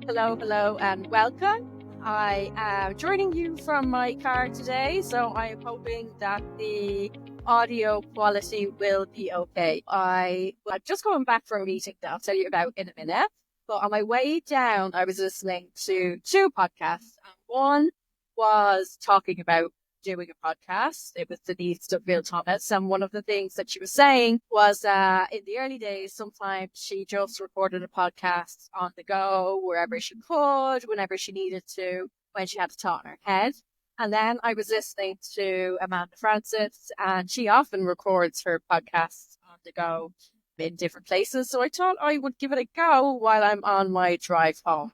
Hello, and welcome. I am joining you from my car today, so I'm hoping that the audio quality will be okay. I'm just going back from a meeting that I'll tell you about in a minute. But on my way down, I was listening to two podcasts. And one was talking about doing a podcast. It was Denise Duville Thomas. And one of the things that she was saying was in the early days, sometimes she just recorded a podcast on the go, wherever she could, whenever she needed to, when she had a thought in her head. And then I was listening to Amanda Francis, and she often records her podcasts on the go in different places. So I thought I would give it a go while I'm on my drive home.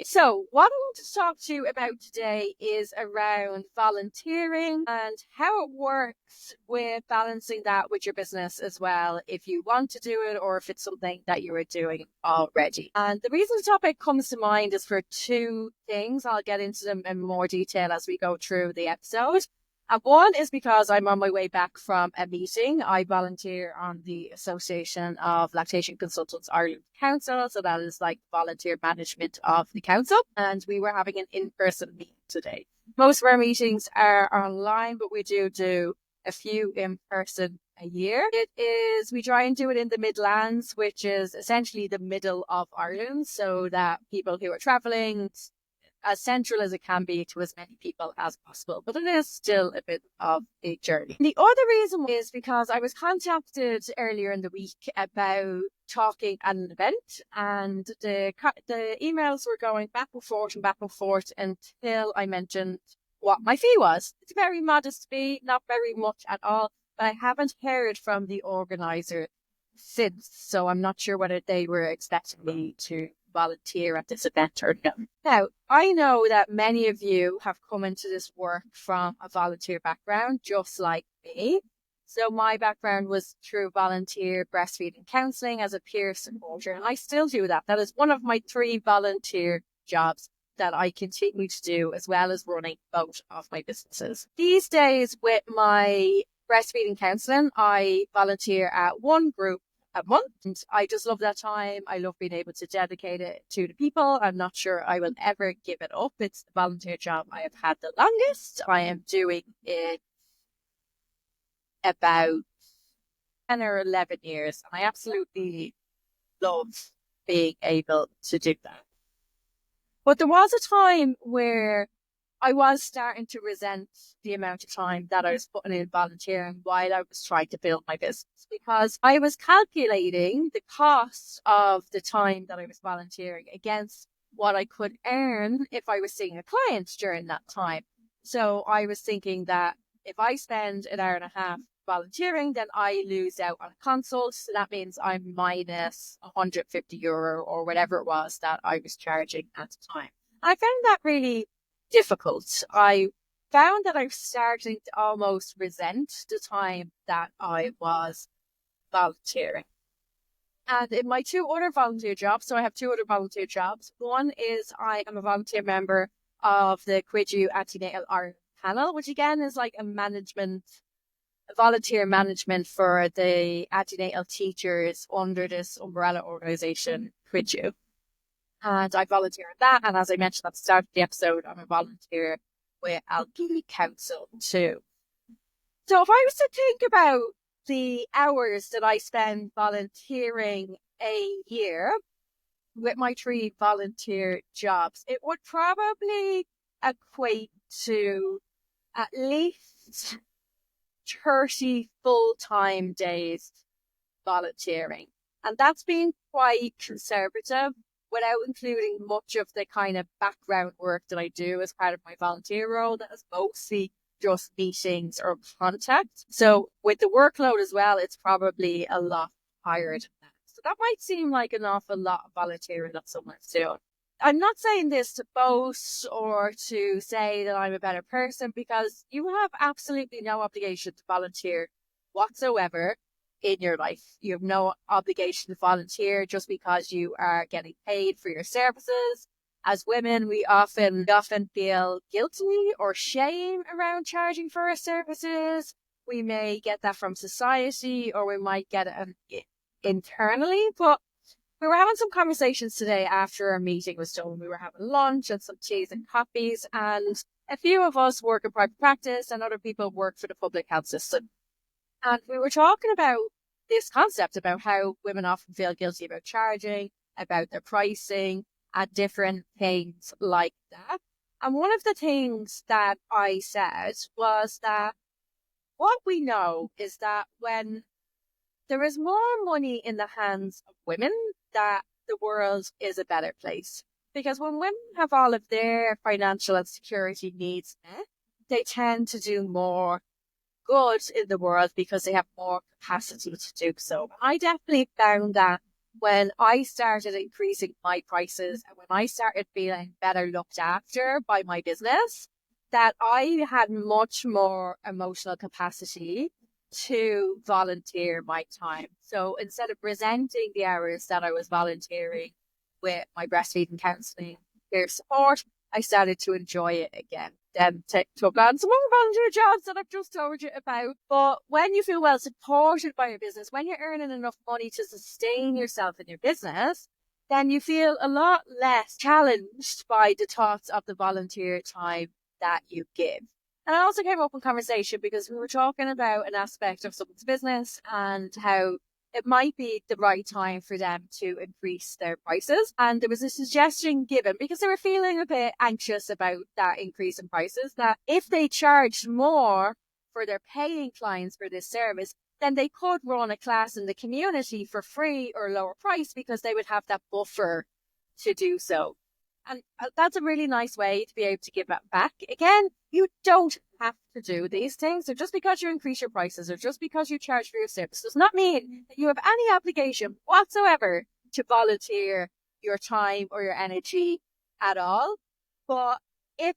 So, what I want to talk to you about today is around volunteering and how it works with balancing that with your business as well, if you want to do it or if it's something that you are doing already. And the reason the topic comes to mind is for two things. I'll get into them in more detail as we go through the episode. And one is because I'm on my way back from a meeting. I volunteer on the Association of Lactation Consultants Ireland Council. So that is like volunteer management of the council. And we were having an in-person meeting today. Most of our meetings are online, but we do a few in person a year. We try and do it in the Midlands, which is essentially the middle of Ireland, so that people who are traveling as central as it can be to as many people as possible, but it is still a bit of a journey. The other reason is because I was contacted earlier in the week about talking at an event, and the emails were going back and forth until I mentioned what my fee was. It's a very modest fee, not very much at all, but I haven't heard from the organizer since, so I'm not sure whether they were expecting me to volunteer at this event or no. Now, I know that many of you have come into this work from a volunteer background, just like me. So my background was through volunteer breastfeeding counselling as a peer supporter, and I still do that. That is one of my 3 volunteer jobs that I continue to do, as well as running both of my businesses. These days, with my breastfeeding counselling, I volunteer at one group a month. And I just love that time. I love being able to dedicate it to the people. I'm not sure I will ever give it up. It's the volunteer job I have had the longest. I am doing it about 10 or 11 years. And I absolutely love being able to do that. But there was a time where I was starting to resent the amount of time that I was putting in volunteering while I was trying to build my business, because I was calculating the cost of the time that I was volunteering against what I could earn if I was seeing a client during that time. So I was thinking that if I spend an hour and a half volunteering, then I lose out on a consult. So that means I'm minus €150 or whatever it was that I was charging at the time. I found that really difficult. I found that I was starting to almost resent the time that I was volunteering. And in my 2 other volunteer jobs, so I have 2 other volunteer jobs. One is I am a volunteer member of the Quidju Antenatal Ireland panel, which again is like a volunteer management for the antenatal teachers under this umbrella organisation, Quidju. And I volunteer at that. And as I mentioned at the start of the episode, I'm a volunteer with Alki Council too. So if I was to think about the hours that I spend volunteering a year with my 3 volunteer jobs, it would probably equate to at least 30 full-time days volunteering. And that's being quite conservative, without including much of the kind of background work that I do as part of my volunteer role that is mostly just meetings or contact. So with the workload as well, it's probably a lot higher than that. So that might seem like an awful lot of volunteering that someone's doing. I'm not saying this to boast or to say that I'm a better person, because you have absolutely no obligation to volunteer whatsoever in your life. You have no obligation to volunteer just because you are getting paid for your services. As women, we often feel guilty or shame around charging for our services. We may get that from society, or we might get it internally. But we were having some conversations today after our meeting was done. We were having lunch and some teas and coffees, and a few of us work in private practice and other people work for the public health system. And we were talking about this concept about how women often feel guilty about charging, about their pricing, and different things like that. And one of the things that I said was that what we know is that when there is more money in the hands of women, that the world is a better place. Because when women have all of their financial and security needs met, they tend to do more good in the world because they have more capacity to do so. I definitely found that when I started increasing my prices and when I started feeling better looked after by my business, that I had much more emotional capacity to volunteer my time. So instead of resenting the hours that I was volunteering with my breastfeeding counselling peer support, I started to enjoy it again. Then took on some more volunteer jobs that I've just told you about. But when you feel well supported by your business, when you're earning enough money to sustain yourself in your business, then you feel a lot less challenged by the thoughts of the volunteer time that you give. And I also came up in conversation because we were talking about an aspect of someone's business and how it might be the right time for them to increase their prices. And there was a suggestion given because they were feeling a bit anxious about that increase in prices, that if they charged more for their paying clients for this service, then they could run a class in the community for free or lower price because they would have that buffer to do so. And that's a really nice way to be able to give that back. Again, you don't have to do these things. So just because you increase your prices or just because you charge for your service does not mean that you have any obligation whatsoever to volunteer your time or your energy at all. But if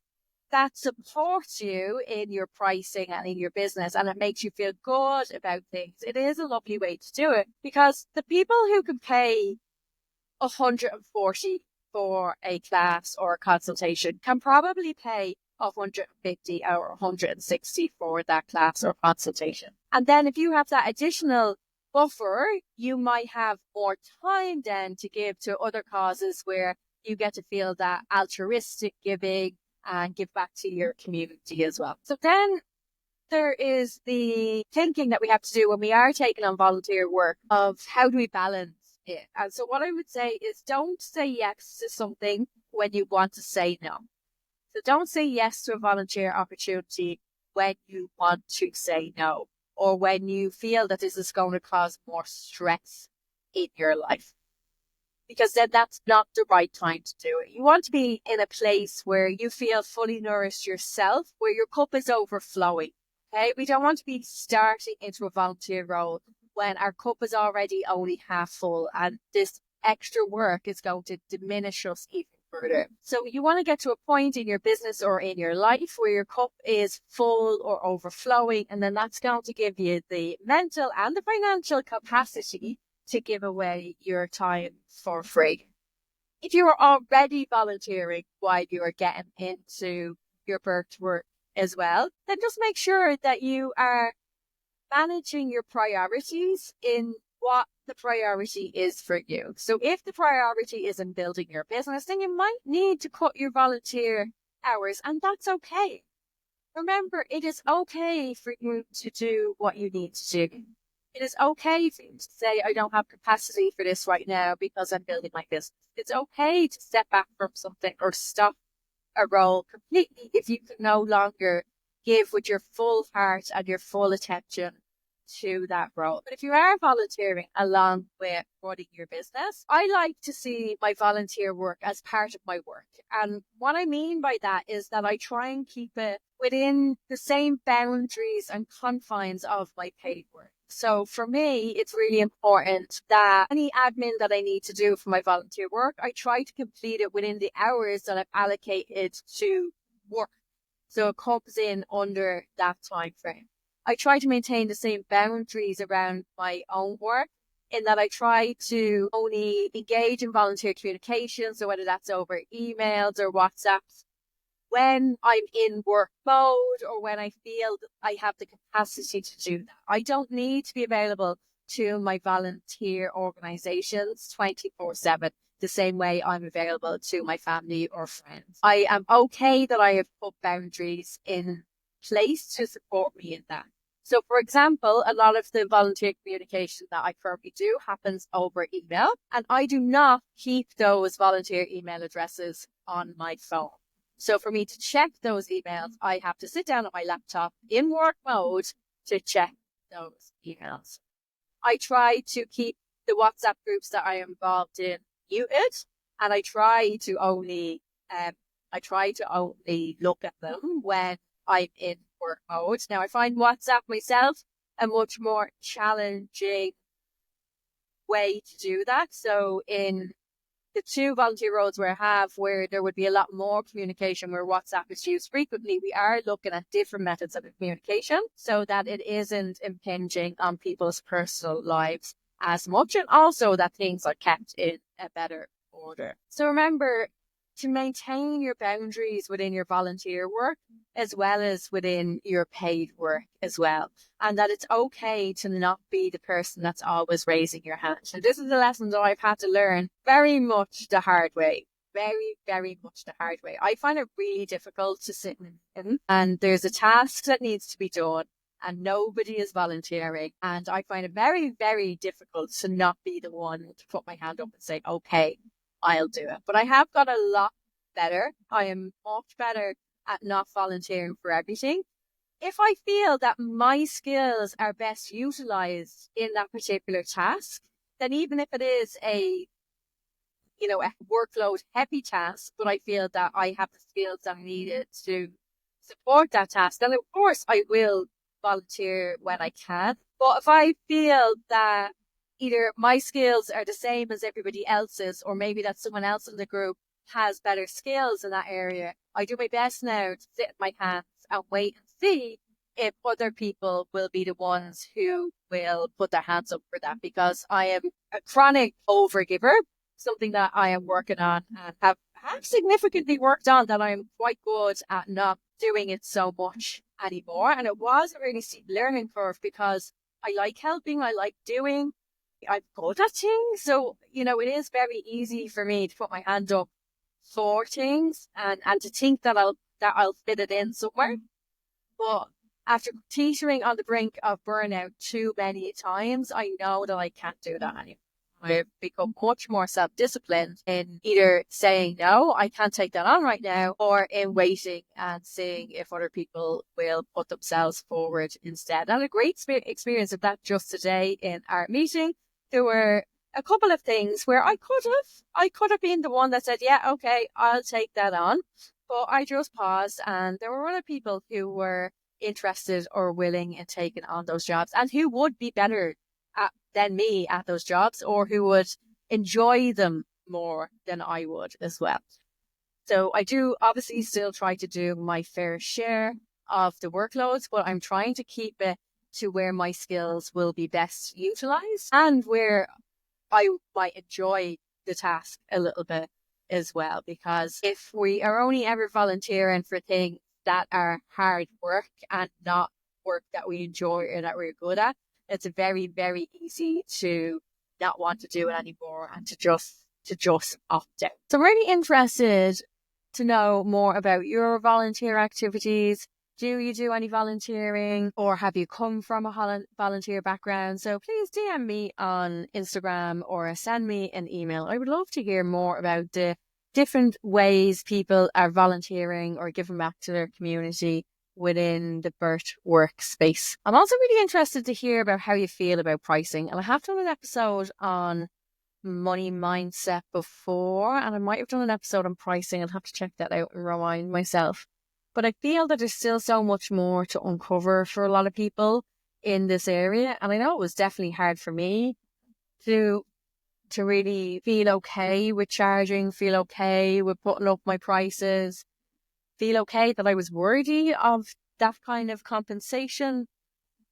that supports you in your pricing and in your business and it makes you feel good about things, it is a lovely way to do it. Because the people who can pay 140 for a class or a consultation can probably pay 150 or 160 for that class or consultation. And then if you have that additional buffer, you might have more time then to give to other causes where you get to feel that altruistic giving and give back to your community as well. So then there is the thinking that we have to do when we are taking on volunteer work of how do we balance it. And so what I would say is don't say yes to something when you want to say no. So don't say yes to a volunteer opportunity when you want to say no, or when you feel that this is going to cause more stress in your life. Because then that's not the right time to do it. You want to be in a place where you feel fully nourished yourself, where your cup is overflowing. Okay, we don't want to be starting into a volunteer role when our cup is already only half full and this extra work is going to diminish us even further. So you want to get to a point in your business or in your life where your cup is full or overflowing, and then that's going to give you the mental and the financial capacity to give away your time for free. If you are already volunteering while you are getting into your birth work as well, then just make sure that you are managing your priorities in what the priority is for you. So if the priority is in building your business, then you might need to cut your volunteer hours, and that's okay. Remember, it is okay for you to do what you need to do. It is okay for you to say, I don't have capacity for this right now because I'm building my business. It's okay to step back from something or stop a role completely if you can no longer give with your full heart and your full attention to that role. But if you are volunteering along with running your business, I like to see my volunteer work as part of my work. And what I mean by that is that I try and keep it within the same boundaries and confines of my paid work. So for me, it's really important that any admin that I need to do for my volunteer work, I try to complete it within the hours that I've allocated to work. So it comes in under that time frame. I try to maintain the same boundaries around my own work in that I try to only engage in volunteer communication. So whether that's over emails or WhatsApps, when I'm in work mode or when I feel that I have the capacity to do that. I don't need to be available to my volunteer organizations 24/7, the same way I'm available to my family or friends. I am okay that I have put boundaries in place to support me in that. So, for example, a lot of the volunteer communication that I currently do happens over email, and I do not keep those volunteer email addresses on my phone. So, for me to check those emails, I have to sit down at my laptop in work mode to check those emails. I try to keep the WhatsApp groups that I am involved in muted, and I try to only look at them when I'm in work mode. Now, I find WhatsApp myself a much more challenging way to do that. So in the two volunteer roles where there would be a lot more communication, where WhatsApp is used frequently, we are looking at different methods of communication so that it isn't impinging on people's personal lives as much, and also that things are kept in a better order. So remember to maintain your boundaries within your volunteer work as well as within your paid work as well. And that it's okay to not be the person that's always raising your hand. So this is a lesson that I've had to learn very much the hard way. Very, very much the hard way. I find it really difficult to sit in, and there's a task that needs to be done and nobody is volunteering. And I find it very, very difficult to not be the one to put my hand up and say, okay, I'll do it. But I have got a lot better. I am much better at not volunteering for everything. If I feel that my skills are best utilized in that particular task, then even if it is a workload heavy task, but I feel that I have the skills that I needed to support that task, then of course I will volunteer when I can. But if I feel that either my skills are the same as everybody else's, or maybe that someone else in the group has better skills in that area, I do my best now to sit in my hands and wait and see if other people will be the ones who will put their hands up for that, because I am a chronic overgiver, something that I am working on and have significantly worked on, that I'm quite good at not doing it so much anymore. And it was a really steep learning curve because I like helping, I like doing, I'm good at things. So, it is very easy for me to put my hand up for things and to think that I'll fit it in somewhere. But after teetering on the brink of burnout too many times, I know that I can't do that anymore. I've become much more self-disciplined in either saying, no, I can't take that on right now, or in waiting and seeing if other people will put themselves forward instead. And a great experience of that just today in our meeting. There were a couple of things where I could have been the one that said, yeah, okay, I'll take that on. But I just paused, and there were other people who were interested or willing in taking on those jobs, and who would be better than me at those jobs, or who would enjoy them more than I would as well. So I do obviously still try to do my fair share of the workloads, but I'm trying to keep it to where my skills will be best utilized and where I might enjoy the task a little bit as well. Because if we are only ever volunteering for things that are hard work and not work that we enjoy or that we're good at, it's very, very easy to not want to do it anymore and to just opt out. So I'm really interested to know more about your volunteer activities. Do you do any volunteering, or have you come from a volunteer background? So please DM me on Instagram or send me an email. I would love to hear more about the different ways people are volunteering or giving back to their community within the birth workspace. I'm also really interested to hear about how you feel about pricing. And I have done an episode on money mindset before, and I might have done an episode on pricing. I'll have to check that out and remind myself. But I feel that there's still so much more to uncover for a lot of people in this area. And I know it was definitely hard for me to really feel okay with charging, feel okay with putting up my prices, feel okay that I was worthy of that kind of compensation.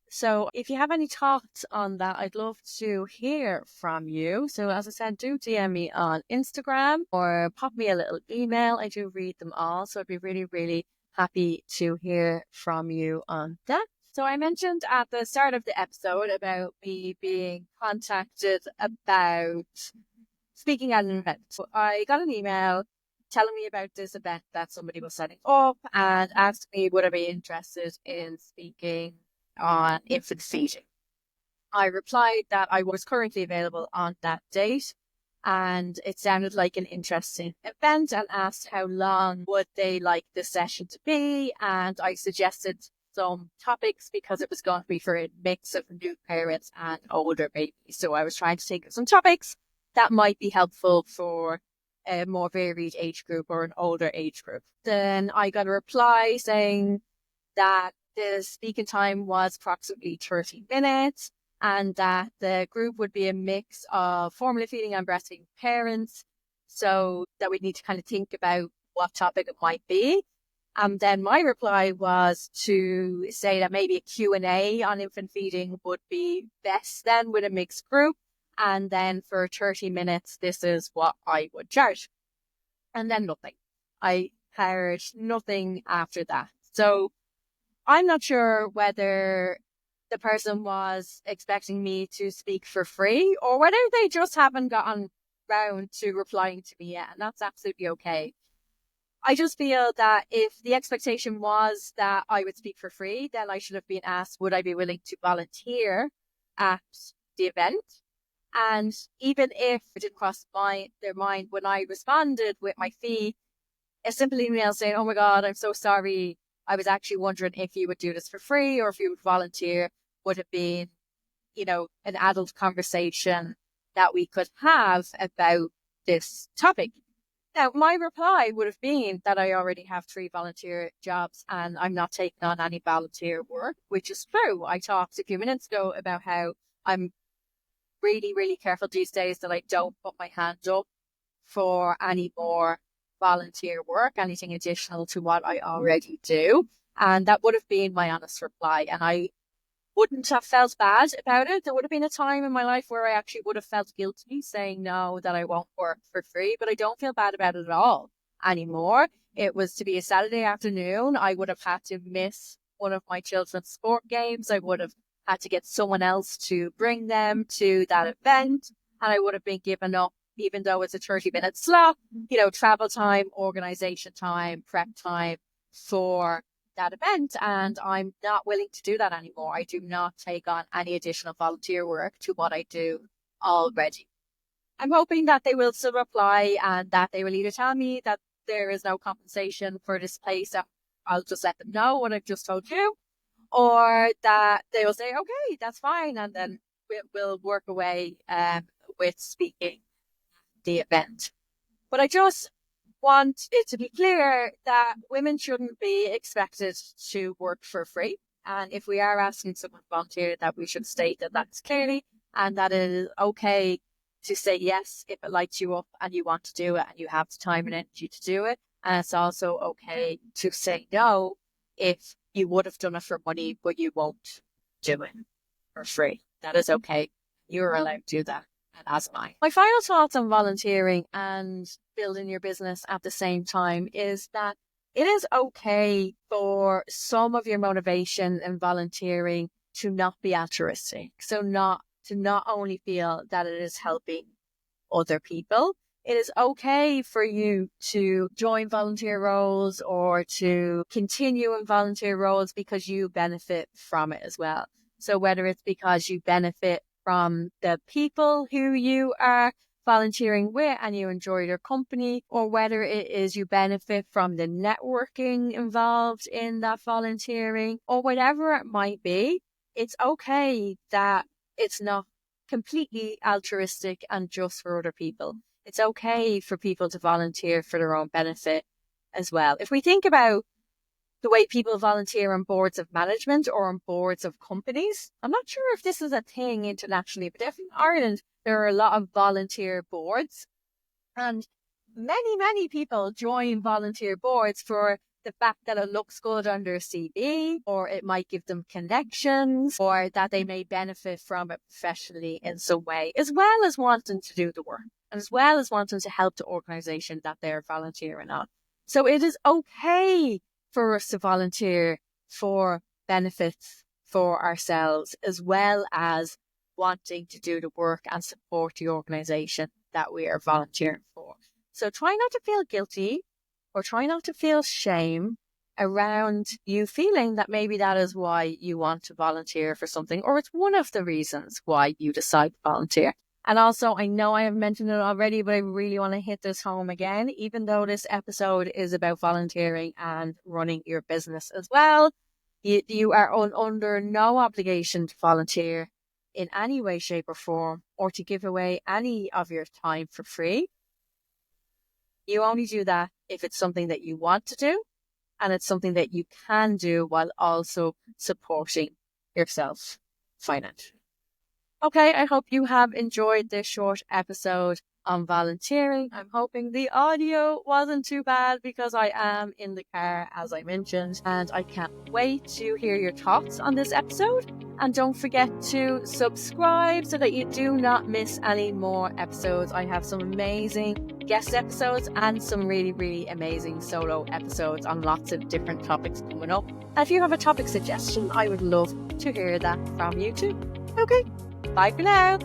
So if you have any thoughts on that, I'd love to hear from you. So as I said, do DM me on Instagram or pop me a little email. I do read them all. So I'd be really, really happy to hear from you on that. So I mentioned at the start of the episode about me being contacted about speaking at an event. So I got an email telling me about this event that somebody was setting up and asked me would I be interested in speaking on infant feeding. I replied that I was currently available on that date and it sounded like an interesting event and asked how long would they like the session to be. And I suggested some topics because it was going to be for a mix of new parents and older babies. So I was trying to think of some topics that might be helpful for a more varied age group or an older age group. Then I got a reply saying that the speaking time was approximately 30 minutes and that the group would be a mix of formula feeding and breastfeeding parents. So that we'd need to kind of think about what topic it might be. And then my reply was to say that maybe a Q&A on infant feeding would be best then with a mixed group. And then for 30 minutes, this is what I would charge. And then nothing. I heard nothing after that. So I'm not sure whether the person was expecting me to speak for free or whether they just haven't gotten round to replying to me yet. And that's absolutely okay. I just feel that if the expectation was that I would speak for free, then I should have been asked, would I be willing to volunteer at the event? And even if it didn't cross their mind when I responded with my fee, a simple email saying, oh my God, I'm so sorry. I was actually wondering if you would do this for free or if you would volunteer, would have been, an adult conversation that we could have about this topic. Now, my reply would have been that I already have 3 volunteer jobs and I'm not taking on any volunteer work, which is true. I talked a few minutes ago about how I'm really, really careful these days that I don't put my hand up for any more volunteer work, anything additional to what I already do. And that would have been my honest reply. And I wouldn't have felt bad about it. There would have been a time in my life where I actually would have felt guilty saying no, that I won't work for free, but I don't feel bad about it at all anymore. It was to be a Saturday afternoon. I would have had to miss one of my children's sport games. I would have had to get someone else to bring them to that event. And I would have been given up, even though it's a 30-minute slot, travel time, organization time, prep time for that event. And I'm not willing to do that anymore. I do not take on any additional volunteer work to what I do already. I'm hoping that they will still reply and that they will either tell me that there is no compensation for this place. I'll just let them know what I've just told you, or that they will say, okay, that's fine. And then we'll work away with speaking the event. But I just want it to be clear that women shouldn't be expected to work for free. And if we are asking someone to volunteer, that we should state that that's clearly and that it is okay to say yes if it lights you up and you want to do it and you have the time and energy to do it. And it's also okay to say no if you would have done it for money, but you won't do it for free. That is okay. You're allowed to do that. And as am I. My final thoughts on volunteering and building your business at the same time is that it is okay for some of your motivation in volunteering to not be altruistic. So to not only feel that it is helping other people. It is okay for you to join volunteer roles or to continue in volunteer roles because you benefit from it as well. So whether it's because you benefit from the people who you are volunteering with and you enjoy their company, or whether it is you benefit from the networking involved in that volunteering, or whatever it might be, it's okay that it's not completely altruistic and just for other people. It's okay for people to volunteer for their own benefit as well. If we think about the way people volunteer on boards of management or on boards of companies, I'm not sure if this is a thing internationally, but definitely in Ireland, there are a lot of volunteer boards. And many people join volunteer boards for the fact that it looks good on their CV, or it might give them connections, or that they may benefit from it professionally in some way, as well as wanting to do the work, and as well as wanting to help the organisation that they're volunteering on. So it is okay for us to volunteer for benefits for ourselves, as well as wanting to do the work and support the organization that we are volunteering for. So try not to feel guilty or try not to feel shame around you feeling that maybe that is why you want to volunteer for something, or it's one of the reasons why you decide to volunteer. And also, I know I have mentioned it already, but I really want to hit this home again, even though this episode is about volunteering and running your business as well. You are under no obligation to volunteer in any way, shape, or form, or to give away any of your time for free. You only do that if it's something that you want to do and it's something that you can do while also supporting yourself financially. Okay, I hope you have enjoyed this short episode on volunteering. I'm hoping the audio wasn't too bad because I am in the car, as I mentioned, and I can't wait to hear your thoughts on this episode. And don't forget to subscribe so that you do not miss any more episodes. I have some amazing guest episodes and some really, really amazing solo episodes on lots of different topics coming up. And if you have a topic suggestion, I would love to hear that from you too. Okay, bye for now.